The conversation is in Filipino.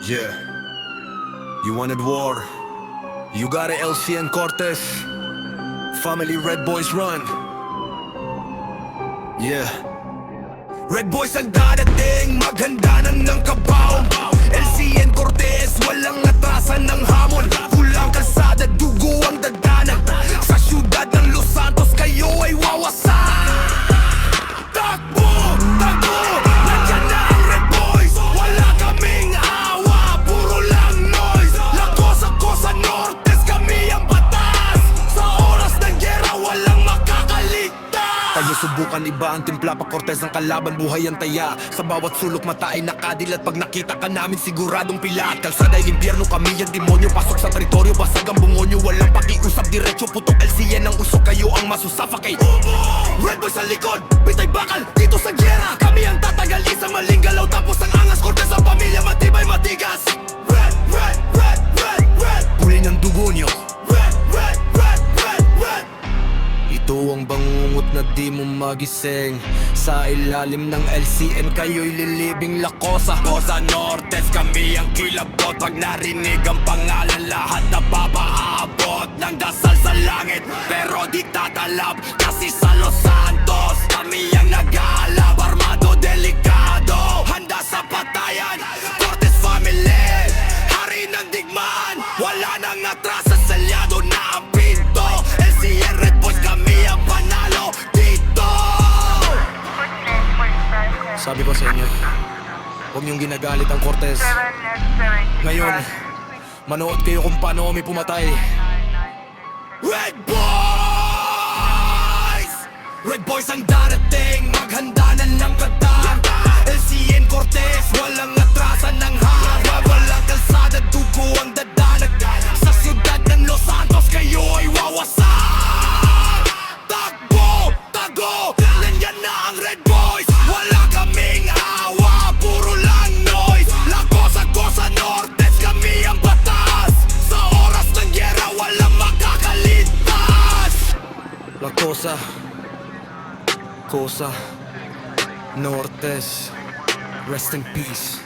Yeah. You wanted war. You got it, LC and Cortez. Family Red Boys run. Yeah. Red Boys ang dadating, maghanda na ng kabaw. LC and Cortez, walang atrasan ng hamon. Kulang kalsada, dugo ang dadanan. Sa syudad ng Los Santos, kayo ay wawasan. Takbo, takbo, nandiyan na ang Red Boys. Wala kaming awa, puro lang noise. Lagos ako sa Nortes, kami ang batas. Sa oras ng gera, walang makakaligtas. Tayo subukan iba ang timpla pa Cortez ang kalaban, buhay ang taya. Sa bawat sulok mata ay nakadilat, pag nakita ka namin siguradong pilat. Kalsada ay impyerno, kami ang demonyo. Pasok sa teritoryo, basag ang bungonyo. Walang pakiusap, diretso putok LCN ang usok. Kayo ang masusufocate. Red Boys sa likod, bitay bakal dito sa gera. Kami ang tatagal, isang maling galaw. Tapos ang angas, Cortez ang pamilya, matibay matigas. Red, red, red, red, red. Kulay ng dugo nyo. Red, red, red, red, red. Ito ang bangungot na di mo magising. Sa ilalim ng LCN kayo'y lilibing lakosa. Cosa Nortes, kami ang kilabot. Pag narinig ang pangalan, lahat na papaabot ng dasal sa langit. Pero di tatalab, kasi sa Los Santos kami ang nag-aalab. Armado, delikado, handa sa patayan. Cortez family, hari ng digmaan. Wala nang atras, salyado na ang pinto. LCN Red Boys, kami ang panalo dito. Sabi ko sa inyo, huwag niyong ginagalit ang Cortez. Ngayon, manood kayo kung paano kami pumatay. Red Boys! Red Boys ang darating, maghanda na ng kata. LCN Cortez, walang atrasan ng haba. Walang kalsada, dugo ang dadanag. Sa syudad ng Los Santos, kayo ay wawasan. Takbo, tago, nandiyan na ang Red Boys. Wala kaming awa, puro lang noise. Lagos ako sa Nortes, kami ang batas. Sa oras ng gera, walang makakaligtas. La Cosa Nortes, rest in peace.